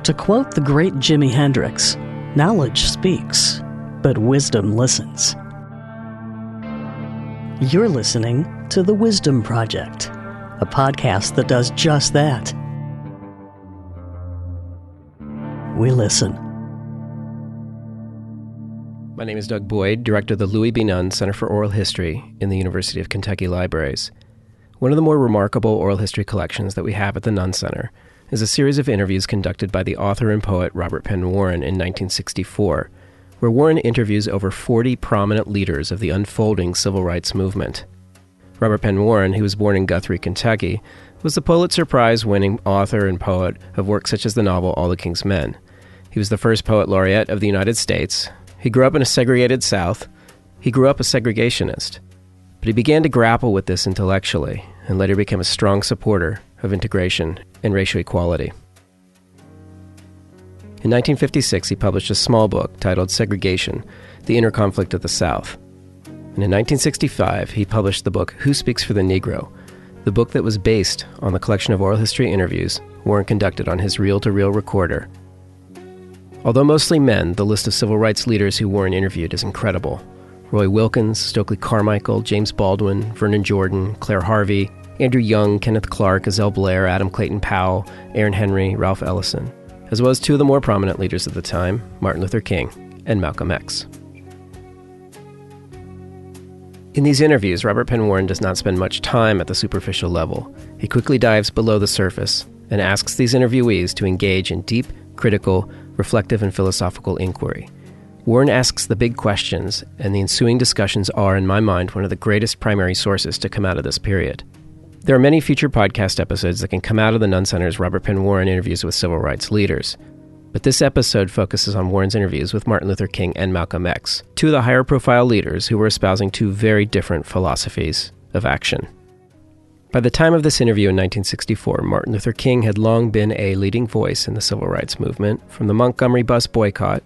To quote the great Jimi Hendrix, knowledge speaks, but wisdom listens. You're listening to The Wisdom Project, a podcast that does just that. We listen. My name is Doug Boyd, director of the Louis B. Nunn Center for Oral History in the University of Kentucky Libraries. One of the more remarkable oral history collections that we have at the Nunn Center is a series of interviews conducted by the author and poet Robert Penn Warren in 1964, where Warren interviews over 40 prominent leaders of the unfolding civil rights movement. Robert Penn Warren, who was born in Guthrie, Kentucky, was the Pulitzer Prize-winning author and poet of works such as the novel All the King's Men. He was the first poet laureate of the United States. He grew up in a segregated South. He grew up a segregationist. But he began to grapple with this intellectually and later became a strong supporter of integration and racial equality. In 1956, he published a small book titled Segregation, The Inner Conflict of the South. And in 1965, he published the book Who Speaks for the Negro, the book that was based on the collection of oral history interviews Warren conducted on his reel-to-reel recorder. Although mostly men, the list of civil rights leaders who Warren interviewed is incredible. Roy Wilkins, Stokely Carmichael, James Baldwin, Vernon Jordan, Claire Harvey, Andrew Young, Kenneth Clark, Azelle Blair, Adam Clayton Powell, Aaron Henry, Ralph Ellison, as well as two of the more prominent leaders of the time, Martin Luther King and Malcolm X. In these interviews, Robert Penn Warren does not spend much time at the superficial level. He quickly dives below the surface and asks these interviewees to engage in deep, critical, reflective, and philosophical inquiry. Warren asks the big questions, and the ensuing discussions are, in my mind, one of the greatest primary sources to come out of this period. There are many future podcast episodes that can come out of the Nunn Center's Robert Penn Warren interviews with civil rights leaders. But this episode focuses on Warren's interviews with Martin Luther King and Malcolm X, two of the higher-profile leaders who were espousing two very different philosophies of action. By the time of this interview in 1964, Martin Luther King had long been a leading voice in the civil rights movement, from the Montgomery bus boycott,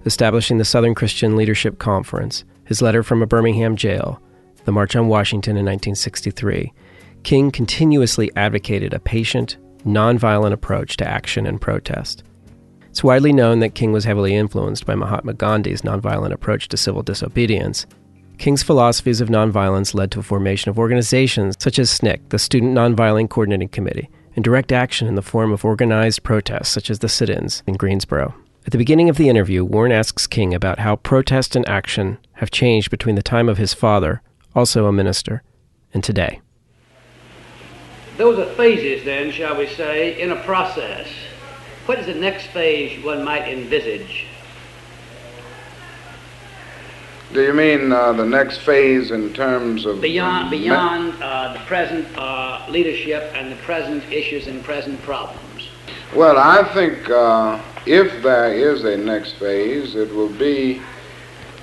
establishing the Southern Christian Leadership Conference, his letter from a Birmingham jail, the March on Washington in 1963. King continuously advocated a patient, nonviolent approach to action and protest. It's widely known that King was heavily influenced by Mahatma Gandhi's nonviolent approach to civil disobedience. King's philosophies of nonviolence led to a formation of organizations such as SNCC, the Student Nonviolent Coordinating Committee, and direct action in the form of organized protests such as the sit-ins in Greensboro. At the beginning of the interview, Warren asks King about how protest and action have changed between the time of his father, also a minister, and today. Those are phases then, shall we say, in a process. What is the next phase one might envisage? Do you mean the next phase in terms of... Beyond the present leadership and the present issues and present problems? Well, I think if there is a next phase, it will be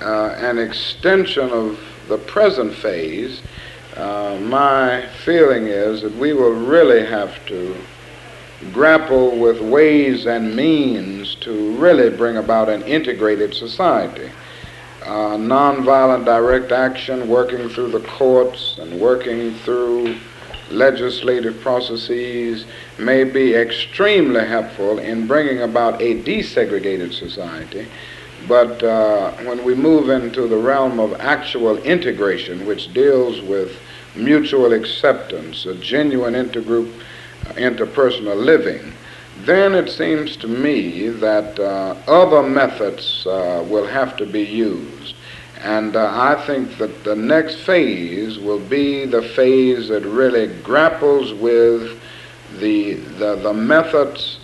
an extension of the present phase. My feeling is that we will really have to grapple with ways and means to really bring about an integrated society. Nonviolent direct action, working through the courts and working through legislative processes may be extremely helpful in bringing about a desegregated society. But when we move into the realm of actual integration, which deals with mutual acceptance, a genuine intergroup, interpersonal living, then it seems to me that other methods will have to be used. And I think that the next phase will be the phase that really grapples with the methods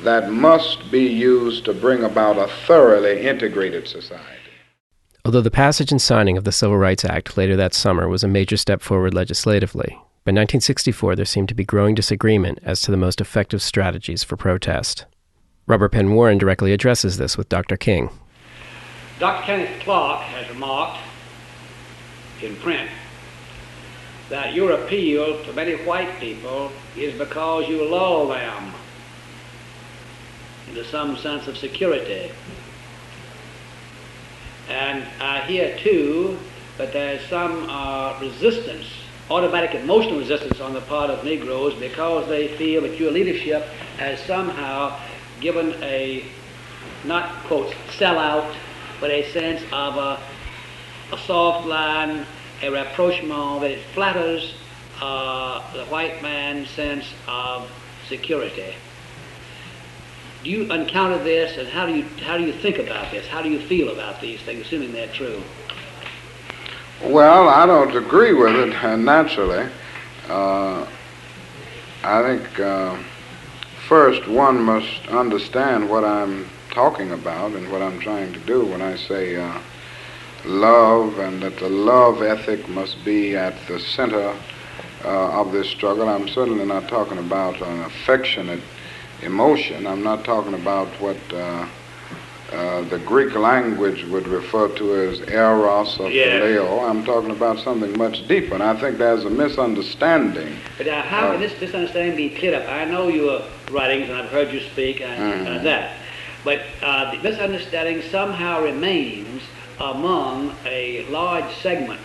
that must be used to bring about a thoroughly integrated society. Although the passage and signing of the Civil Rights Act later that summer was a major step forward legislatively, by 1964 there seemed to be growing disagreement as to the most effective strategies for protest. Robert Penn Warren directly addresses this with Dr. King. Dr. Kenneth Clark has remarked in print that your appeal to many white people is because you lull them into some sense of security. And I hear too that there's some resistance, automatic emotional resistance on the part of Negroes because they feel that your leadership has somehow given a, not, quote, sellout, but a sense of a soft line, a rapprochement, that it flatters the white man's sense of security. Do you encounter this, and how do you think about this? How do you feel about these things, assuming they're true? Well, I don't agree with it, naturally. I think first one must understand what I'm talking about and what I'm trying to do when I say love, and that the love ethic must be at the center of this struggle. I'm certainly not talking about an affectionate emotion. I'm not talking about what the Greek language would refer to as eros or phileo. I'm talking about something much deeper, and I think there's a misunderstanding. But how can this misunderstanding be cleared up? I know your writings, and I've heard you speak, and that. But the misunderstanding somehow remains among a large segment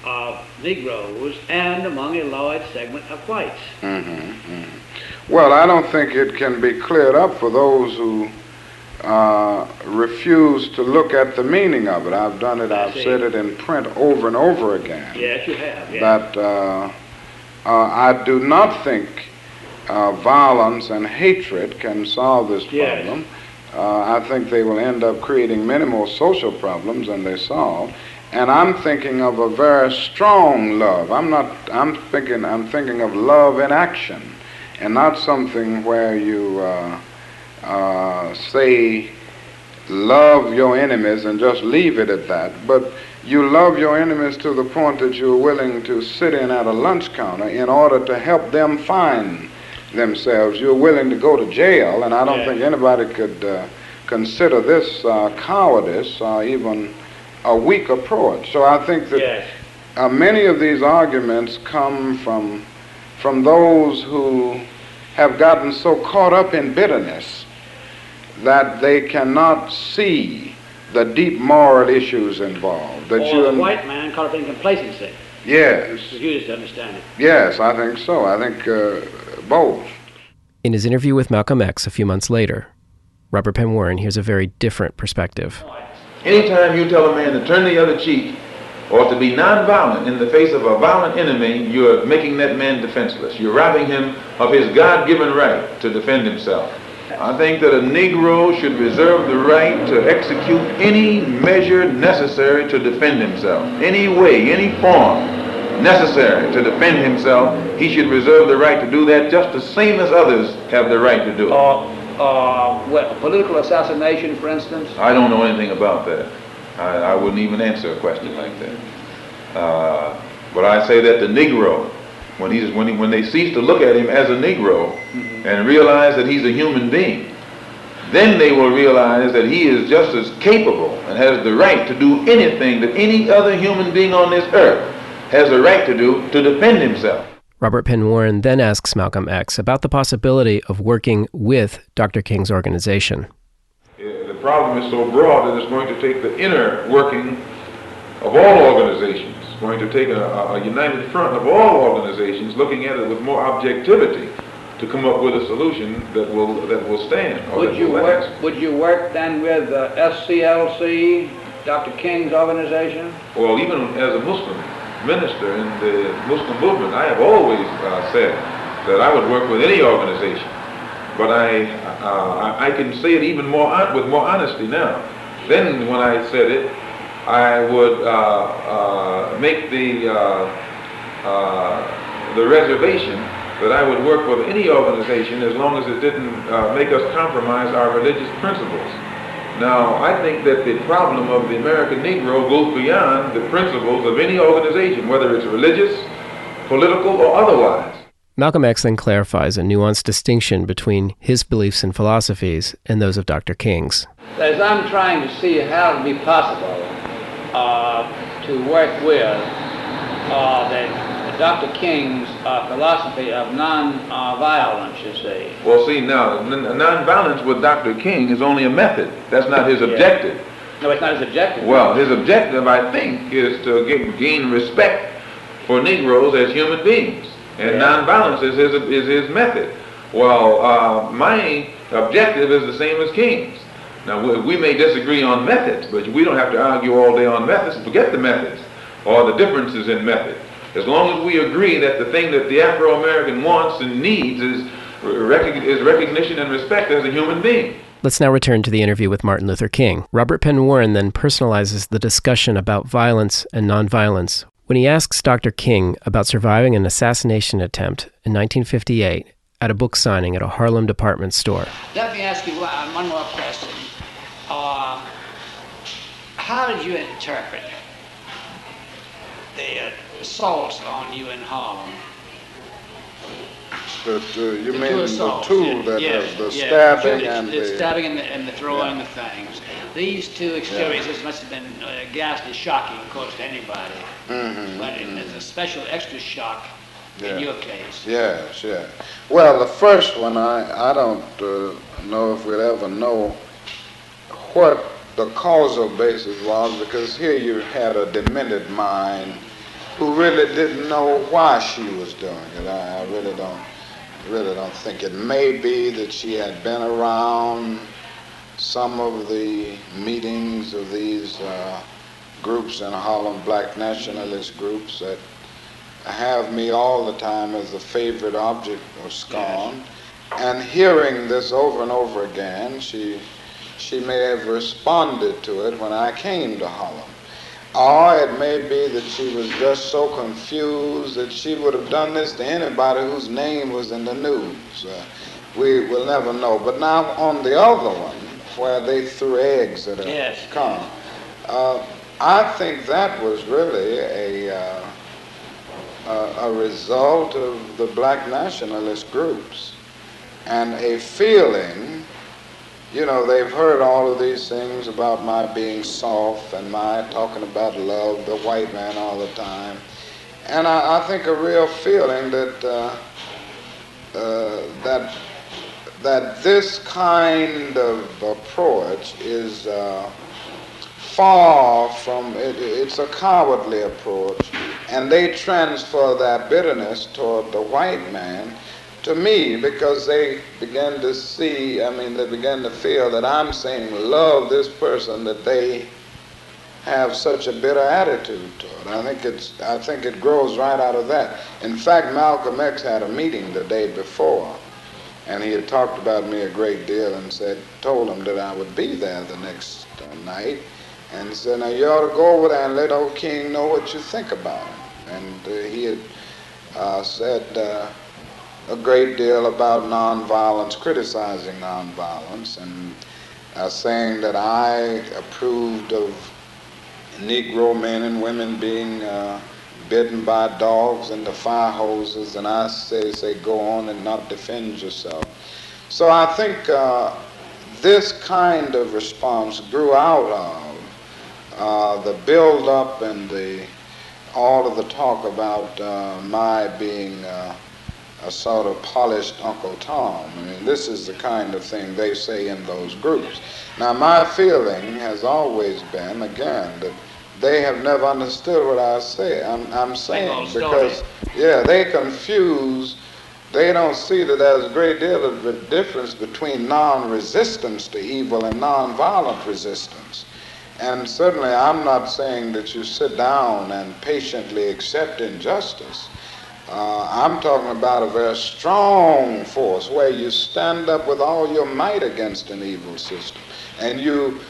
of Negroes and among a large segment of whites. Well, I don't think it can be cleared up for those who refuse to look at the meaning of it. I've done it, I've said it in print over and over again. Yes, you have. Yeah. That I do not think violence and hatred can solve this problem. I think they will end up creating many more social problems than they solve. And I'm thinking of a very strong love. I'm thinking of love in action, and not something where you say love your enemies and just leave it at that. But you love your enemies to the point that you're willing to sit in at a lunch counter in order to help them find themselves. You're willing to go to jail, and I don't think anybody could consider this cowardice or even a weak approach. So I think that many of these arguments come from those who have gotten so caught up in bitterness that they cannot see the deep moral issues involved. That or the white man caught up in complacency. Yes. You just understand it. Yes, I think so. I think both. In his interview with Malcolm X a few months later, Robert Penn Warren hears a very different perspective. Anytime you tell a man to turn the other cheek or to be nonviolent in the face of a violent enemy, you're making that man defenseless. You're robbing him of his God-given right to defend himself. I think that a Negro should reserve the right to execute any measure necessary to defend himself. Any way, any form necessary to defend himself, he should reserve the right to do that just the same as others have the right to do it. Political assassination, for instance? I don't know anything about that. I wouldn't even answer a question like that. But I say that the Negro, when they cease to look at him as a Negro and realize that he's a human being, then they will realize that he is just as capable and has the right to do anything that any other human being on this earth has a right to do to defend himself. Robert Penn Warren then asks Malcolm X about the possibility of working with Dr. King's organization. The problem is so broad that it's going to take the inner working of all organizations. It's going to take a united front of all organizations looking at it with more objectivity to come up with a solution that will stand. Would you work then with SCLC, Dr. King's organization? Well, even as a Muslim minister in the Muslim movement, I have always said that I would work with any organization. But I can say it even more with more honesty now. Then when I said it, I would make the reservation that I would work with any organization as long as it didn't make us compromise our religious principles. Now, I think that the problem of the American Negro goes beyond the principles of any organization, whether it's religious, political, or otherwise. Malcolm X then clarifies a nuanced distinction between his beliefs and philosophies and those of Dr. King's. As I'm trying to see how it would be possible to work with Dr. King's philosophy of non-violence, you see. Well, see, now, non-violence with Dr. King is only a method. That's not his objective. No, it's not his objective. Well, his objective, I think, is to gain respect for Negroes as human beings. And non-violence is his method. Well, my objective is the same as King's. Now, we may disagree on methods, but we don't have to argue all day on methods. Forget the methods or the differences in method. As long as we agree that the thing that the Afro-American wants and needs is recognition and respect as a human being. Let's now return to the interview with Martin Luther King. Robert Penn Warren then personalizes the discussion about violence and nonviolence when he asks Dr. King about surviving an assassination attempt in 1958 at a book signing at a Harlem department store. Let me ask you one more question. How did you interpret the assaults on you in Harlem? You mean the two, the stabbing and the stabbing and the throwing the things. These two experiences must have been ghastly shocking, of course, to anybody. Mm-hmm. But it's a special extra shock in your case. Yes. Well, the first one, I don't know if we'd ever know what the causal basis was, because here you had a demented mind who really didn't know why she was doing it. I really don't think. It may be that she had been around some of the meetings of these groups in Harlem, black nationalist groups that have me all the time as a favorite object of scorn. Yes. And hearing this over and over again, she may have responded to it when I came to Harlem. Or it may be that she was just so confused that she would have done this to anybody whose name was in the news. We will never know. But now on the other one, where they threw eggs at a car, I think that was really a result of the black nationalist groups and a feeling. You know, they've heard all of these things about my being soft and my talking about love, the white man all the time. And I think a real feeling that that this kind of approach is far from, it's a cowardly approach. And they transfer that bitterness toward the white man to me, because they began to see, they began to feel that I'm saying love this person that they have such a bitter attitude toward. I think it grows right out of that. In fact, Malcolm X had a meeting the day before, and he had talked about me a great deal and told him that I would be there the next night, and said, now you ought to go over there and let old King know what you think about him. And he had said a great deal about nonviolence, criticizing nonviolence, and saying that I approved of Negro men and women being bitten by dogs and the fire hoses, and I say go on and not defend yourself. So I think this kind of response grew out of the build-up and all of the talk about my being a sort of polished Uncle Tom. This is the kind of thing they say in those groups. Now, my feeling has always been, again, that they have never understood what I say. I'm saying, because, they confuse. They don't see that there's a great deal of the difference between non-resistance to evil and non-violent resistance. And certainly, I'm not saying that you sit down and patiently accept injustice. I'm talking about a very strong force where you stand up with all your might against an evil system. And you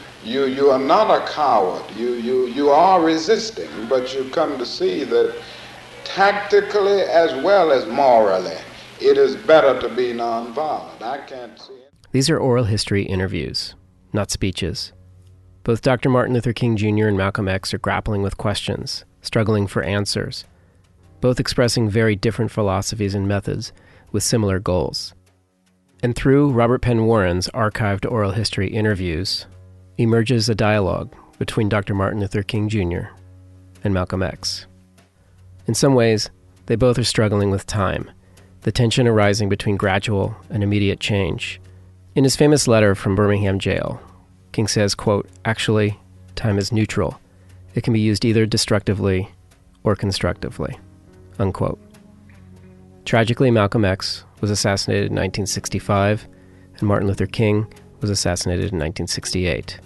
are not a coward. You are resisting, but you come to see that tactically as well as morally, it is better to be nonviolent. I can't see it. These are oral history interviews, not speeches. Both Dr. Martin Luther King Jr. and Malcolm X are grappling with questions, struggling for answers, both expressing very different philosophies and methods with similar goals. And through Robert Penn Warren's archived oral history interviews emerges a dialogue between Dr. Martin Luther King Jr. and Malcolm X. In some ways, they both are struggling with time, the tension arising between gradual and immediate change. In his famous letter from Birmingham jail, King says, quote, "Actually, time is neutral. It can be used either destructively or constructively," unquote. Tragically, Malcolm X was assassinated in 1965, and Martin Luther King was assassinated in 1968.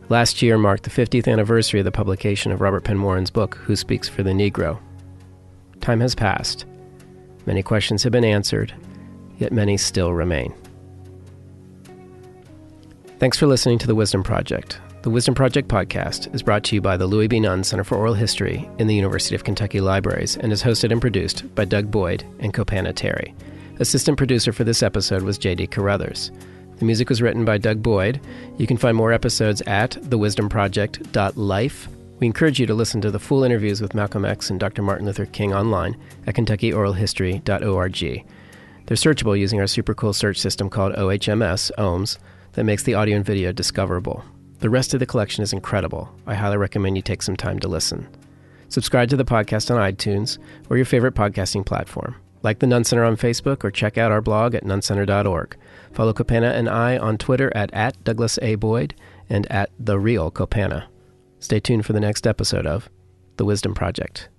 Last year marked the 50th anniversary of the publication of Robert Penn Warren's book, Who Speaks for the Negro? Time has passed. Many questions have been answered, yet many still remain. Thanks for listening to The Wisdom Project. The Wisdom Project podcast is brought to you by the Louis B. Nunn Center for Oral History in the University of Kentucky Libraries and is hosted and produced by Doug Boyd and Copanna Terry. Assistant producer for this episode was J.D. Carruthers. The music was written by Doug Boyd. You can find more episodes at thewisdomproject.life. We encourage you to listen to the full interviews with Malcolm X and Dr. Martin Luther King online at KentuckyOralHistory.org. They're searchable using our super cool search system called OHMS, OHMS, that makes the audio and video discoverable. The rest of the collection is incredible. I highly recommend you take some time to listen. Subscribe to the podcast on iTunes or your favorite podcasting platform. Like the Nunn Center on Facebook or check out our blog at nunncenter.org. Follow Copanna and I on Twitter at Douglas A. Boyd and at The Real Copanna. Stay tuned for the next episode of The Wisdom Project.